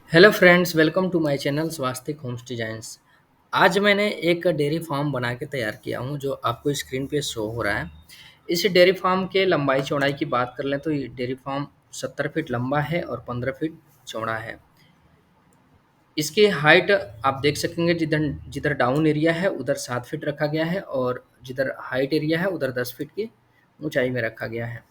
Hello friends, welcome to my channel Swastik Homes Designs. आज मैंने एक डेयरी फार्म बना के तैयार किया हूँ जो आपको स्क्रीन पे शो हो रहा है। इस डेयरी फार्म के लंबाई चौड़ाई की बात कर लें तो ये डेयरी फार्म 70 फीट लंबा है और 15 फीट चौड़ा है। इसकी हाइट आप देख सकेंगे, जिधर जिधर डाउन एरिया है उधर 7 फीट रखा गया है और जिधर हाइट एरिया है उधर 10 फीट की ऊंचाई में रखा गया है।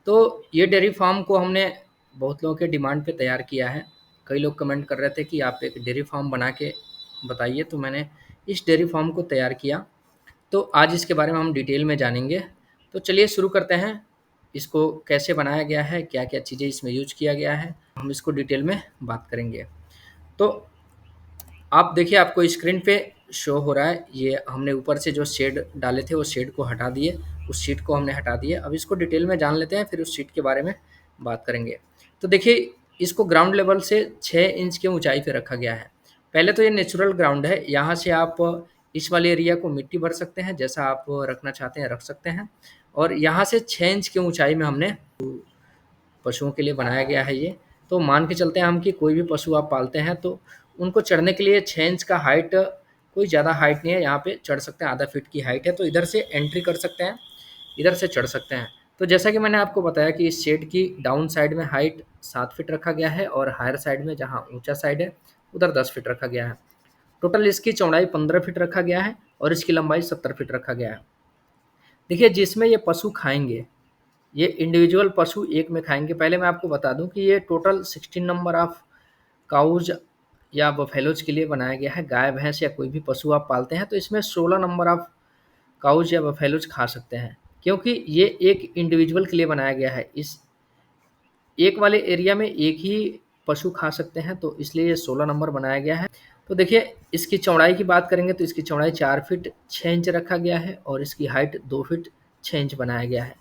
तो ये डेयरी फार्म को हमने बहुत लोगों के डिमांड पे तैयार किया है। कई लोग कमेंट कर रहे थे कि आप एक डेयरी फार्म बना के बताइए, तो मैंने इस डेयरी फार्म को तैयार किया। तो आज इसके बारे में हम डिटेल में जानेंगे। तो चलिए शुरू करते हैं। इसको कैसे बनाया गया है, क्या क्या चीज़ें इसमें यूज किया गया है, हम इसको डिटेल में बात करेंगे। तो आप देखिए, आपको स्क्रीन पे शो हो रहा है, ये हमने ऊपर से जो शेड डाले थे वो शेड को हटा दिए, उस शीट को हमने हटा दिया। अब इसको डिटेल में जान लेते हैं, फिर उस शीट के बारे में बात करेंगे। तो देखिए, इसको ग्राउंड लेवल से 6 इंच की ऊंचाई पे रखा गया है। पहले तो ये नेचुरल ग्राउंड है, यहाँ से आप इस वाले एरिया को मिट्टी भर सकते हैं, जैसा आप रखना चाहते हैं रख सकते हैं। और यहाँ से 6 इंच की ऊंचाई में हमने पशुओं के लिए बनाया गया है ये। तो मान के चलते हैं हम कि कोई भी पशु आप पालते हैं तो उनको चढ़ने के लिए 6 इंच का हाइट कोई ज़्यादा हाइट नहीं है, यहाँ पे चढ़ सकते हैं, आधा फीट की हाइट है। तो इधर से एंट्री कर सकते हैं, इधर से चढ़ सकते हैं। तो जैसा कि मैंने आपको बताया कि इस शेड की डाउन साइड में हाइट 7 फीट रखा गया है और हायर साइड में जहाँ ऊंचा साइड है उधर 10 फीट रखा गया है। टोटल इसकी चौड़ाई 15 फीट रखा गया है और इसकी लंबाई 70 फीट रखा गया है। देखिए, जिसमें ये पशु खाएंगे, ये इंडिविजुअल पशु एक में खाएंगे। पहले मैं आपको बता दूं कि ये टोटल 16 नंबर ऑफ काउज या बफेलोज के लिए बनाया गया है। गाय भैंस या कोई भी पशु आप पालते हैं तो इसमें 16 नंबर ऑफ काउज या बफेलोज खा सकते हैं, क्योंकि ये एक इंडिविजुअल के लिए बनाया गया है। इस एक वाले एरिया में एक ही पशु खा सकते हैं, तो इसलिए ये 16 नंबर बनाया गया है। तो देखिए, इसकी चौड़ाई की बात करेंगे तो इसकी चौड़ाई 4 फीट 6 इंच रखा गया है और इसकी हाइट 2 फीट 6 इंच बनाया गया है।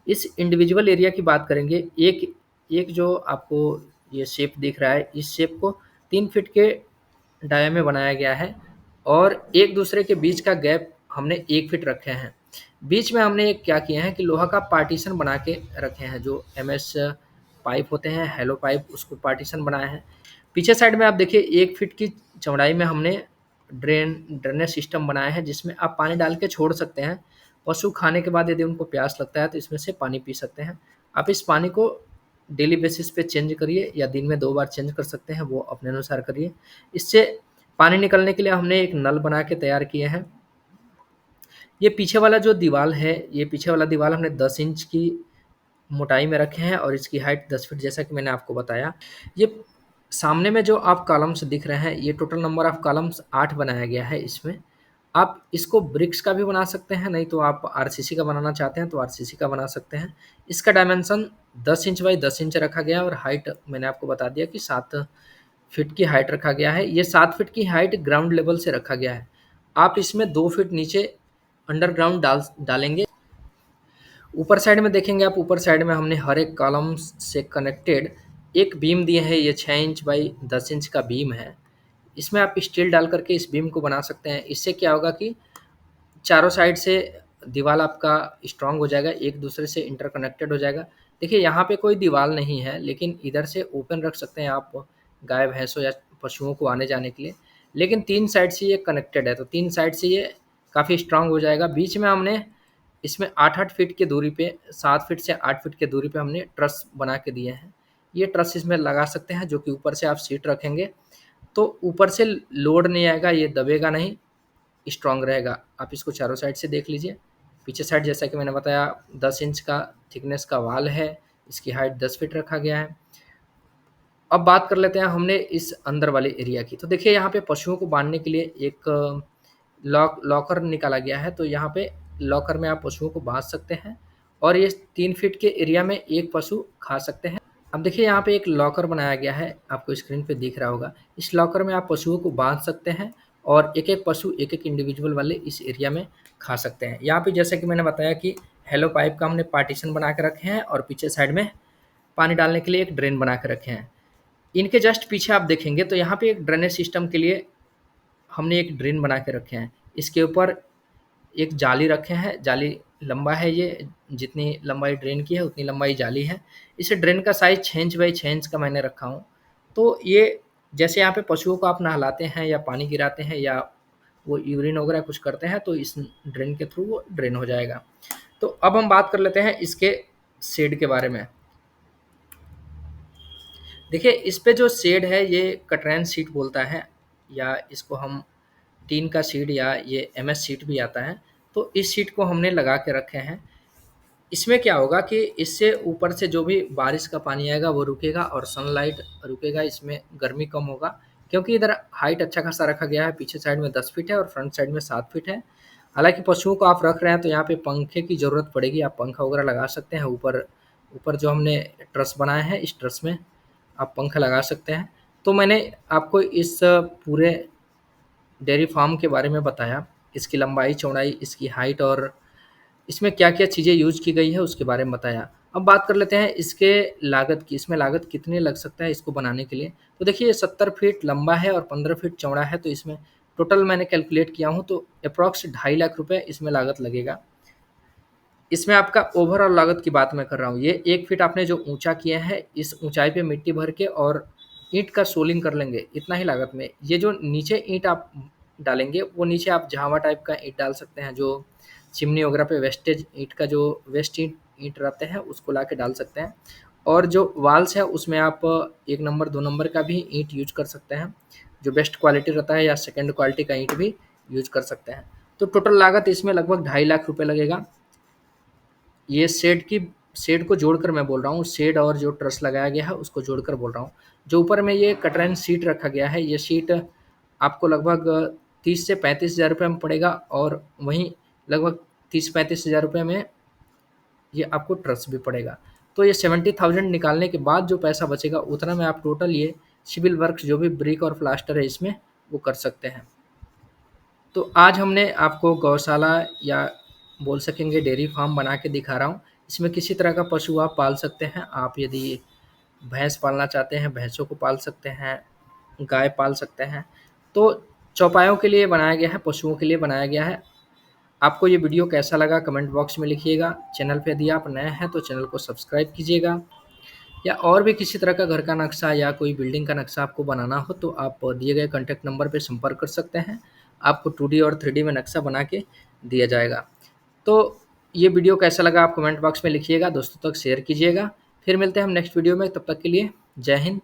इस इंडिविजुअल एरिया की बात करेंगे, एक एक जो आपको ये शेप दिख रहा है, इस शेप को 3 फीट के डाया में बनाया गया है और एक दूसरे के बीच का गैप हमने 1 फीट रखे हैं। बीच में हमने एक क्या किया है कि लोहा का पार्टीशन बना के रखे हैं, जो एमएस पाइप होते हैं, हेलो पाइप, उसको पार्टीशन बनाया है। पीछे साइड में आप देखिए 1 फीट की चौड़ाई में हमने ड्रेनेज सिस्टम बनाया है, जिसमें आप पानी डाल के छोड़ सकते हैं। पशु खाने के बाद यदि उनको प्यास लगता है तो इसमें से पानी पी सकते हैं। आप इस पानी को डेली बेसिस पे चेंज करिए या दिन में 2 बार चेंज कर सकते हैं, वो अपने अनुसार करिए। इससे पानी निकलने के लिए हमने एक नल बना के तैयार किए हैं। ये पीछे वाला जो दीवार है, ये पीछे वाला दीवार हमने 10 इंच की मोटाई में रखे हैं और इसकी हाइट 10 फीट, जैसा कि मैंने आपको बताया। ये सामने में जो आप कॉलम्स दिख रहे हैं, ये टोटल नंबर ऑफ कॉलम्स 8 बनाया गया है इसमें। आप इसको ब्रिक्स का भी बना सकते हैं, नहीं तो आप आरसीसी का बनाना चाहते हैं तो आरसीसी का बना सकते हैं। इसका डायमेंशन 10 इंच बाई 10 इंच रखा गया है और हाइट मैंने आपको बता दिया कि 7 फीट की हाइट रखा गया है। ये 7 फीट की हाइट ग्राउंड लेवल से रखा गया है। आप इसमें 2 फीट नीचे अंडरग्राउंड डालेंगे। ऊपर साइड में देखेंगे आप, ऊपर साइड में हमने हर एक कॉलम से कनेक्टेड एक बीम दिए है। ये 6 इंच बाई 10 इंच का बीम है। इसमें आप स्टील डाल करके इस बीम को बना सकते हैं। इससे क्या होगा कि चारों साइड से दीवार आपका स्ट्रांग हो जाएगा, एक दूसरे से इंटरकनेक्टेड हो जाएगा। देखिए, यहाँ पे कोई दीवार नहीं है, लेकिन इधर से ओपन रख सकते हैं आप गाय भैंसों या पशुओं को आने जाने के लिए। लेकिन 3 साइड से ये कनेक्टेड है, तो 3 साइड से ये काफ़ी स्ट्रांग हो जाएगा। बीच में हमने इसमें 8-8 फीट की दूरी पे, 7 फीट से 8 फीट की दूरी पे हमने ट्रस बना के दिए हैं। ये ट्रस इसमें लगा सकते हैं, जो कि ऊपर से आप सीट रखेंगे तो ऊपर से लोड नहीं आएगा, ये दबेगा नहीं, स्ट्रॉन्ग रहेगा। आप इसको चारों साइड से देख लीजिए। पीछे साइड जैसा कि मैंने बताया 10 इंच का थिकनेस का वाल है, इसकी हाइट 10 फीट रखा गया है। अब बात कर लेते हैं हमने इस अंदर वाले एरिया की। तो देखिए, यहाँ पे पशुओं को बांधने के लिए एक लॉकर निकाला गया है। तो यहाँ पे लॉकर में आप पशुओं को बांध सकते हैं और ये 3 फीट के एरिया में एक पशु खा सकते हैं। अब देखिए, यहाँ पे एक लॉकर बनाया गया है, आपको स्क्रीन पे दिख रहा होगा। इस लॉकर में आप पशुओं को बांध सकते हैं और एक-एक पशु एक-एक इंडिविजुअल वाले इस एरिया में खा सकते हैं। यहाँ पे जैसा कि मैंने बताया कि हेलो पाइप का हमने पार्टीशन बना के रखे हैं और पीछे साइड में पानी डालने के लिए एक ड्रेन बना के रखे हैं। इनके जस्ट पीछे आप देखेंगे तो यहाँ पे एक ड्रेनेज सिस्टम के लिए हमने एक ड्रेन बना के रखे हैं। इसके ऊपर एक जाली रखे हैं, जाली लंबा है, ये जितनी लंबाई ड्रेन की है उतनी लंबाई जाली है। इस ड्रेन का साइज़ 6 इंच बाई 6 इंच का मैंने रखा हूँ। तो ये जैसे यहाँ पे पशुओं को आप नहलाते हैं या पानी गिराते हैं या वो यूरिन वगैरह कुछ करते हैं तो इस ड्रेन के थ्रू वो ड्रेन हो जाएगा। तो अब हम बात कर लेते हैं इसके शेड के बारे में। देखिए इस पे जो शेड है ये कटरैन शीट बोलता है, या इसको हम टीन का शीट या ये एमएस शीट भी आता है। तो इस शीट को हमने लगा के रखे हैं। इसमें क्या होगा कि इससे ऊपर से जो भी बारिश का पानी आएगा वो रुकेगा और सनलाइट रुकेगा, इसमें गर्मी कम होगा। क्योंकि इधर हाइट अच्छा खासा रखा गया है, पीछे साइड में 10 फीट है और फ्रंट साइड में 7 फीट है। हालांकि पशुओं को आप रख रहे हैं तो यहाँ पे पंखे की ज़रूरत पड़ेगी, आप पंखा वगैरह लगा सकते हैं। ऊपर ऊपर जो हमने ट्रस बनाया है इस ट्रस में आप पंखा लगा सकते हैं। तो मैंने आपको इस पूरे डेयरी फार्म के बारे में बताया, इसकी लंबाई चौड़ाई, इसकी हाइट और इसमें क्या-क्या चीज़ें यूज़ की गई है उसके बारे में बताया। अब बात कर लेते हैं इसके लागत की, इसमें लागत कितने लग सकता है इसको बनाने के लिए। तो देखिए ये 70 फीट लंबा है और 15 फीट चौड़ा है, तो इसमें टोटल मैंने कैलकुलेट किया हूँ तो एप्रॉक्स 2.5 लाख रुपए इसमें लागत लगेगा। इसमें आपका ओवरऑल लागत की बात मैं कर रहा हूँ। ये 1 फीट आपने जो ऊँचा किया है, इस ऊँचाई पे मिट्टी भर के और ईंट का सोलिंग कर लेंगे, इतना ही लागत में। ये जो नीचे ईंट आप डालेंगे, वो नीचे आप झावा टाइप का ईंट डाल सकते हैं, जो चिमनी वगैरह पे वेस्टेज ईंट का जो वेस्ट ईंट ईंट रहते हैं, उसको लाके डाल सकते हैं। और जो वॉल्स है, उसमें आप 1 नंबर, 2 नंबर का भी ईंट यूज़ कर सकते हैं, जो बेस्ट क्वालिटी रहता है, या सेकंड क्वालिटी का ईंट भी यूज़ कर सकते हैं। तो टोटल लागत इसमें लगभग 2.5 लाख रुपए लगेगा। ये शेड को जोड़कर मैं बोल रहा हूँ, शेड और जो ट्रस लगाया गया है उसको जोड़कर बोल रहा हूँ। जो ऊपर में ये कटरैन शीट रखा गया है, ये शीट आपको लगभग 30 से 35,000 रुपये में पड़ेगा, और वहीं लगभग 30-35,000 रुपये में ये आपको ट्रस भी पड़ेगा। तो ये 70,000 निकालने के बाद जो पैसा बचेगा उतना में आप टोटल ये सिविल वर्क्स जो भी ब्रिक और प्लास्टर है इसमें वो कर सकते हैं। तो आज हमने आपको गौशाला या बोल सकेंगे डेयरी फार्म बना के दिखा रहा हूँ। इसमें किसी तरह का पशु आप पाल सकते हैं। आप यदि भैंस पालना चाहते हैं, भैंसों को पाल सकते हैं, गाय पाल सकते हैं। तो चौपायों के लिए बनाया गया है, पशुओं के लिए बनाया गया है। आपको ये वीडियो कैसा लगा कमेंट बॉक्स में लिखिएगा। चैनल पे यदि आप नए हैं तो चैनल को सब्सक्राइब कीजिएगा। या और भी किसी तरह का घर का नक्शा या कोई बिल्डिंग का नक्शा आपको बनाना हो तो आप दिए गए कॉन्टैक्ट नंबर पे संपर्क कर सकते हैं। आपको 2D और 3D में नक्शा बना के दिया जाएगा। तो ये वीडियो कैसा लगा आप कमेंट बॉक्स में लिखिएगा, दोस्तों तक शेयर कीजिएगा। फिर मिलते हैं हम नेक्स्ट वीडियो में, तब तक के लिए जय हिंद,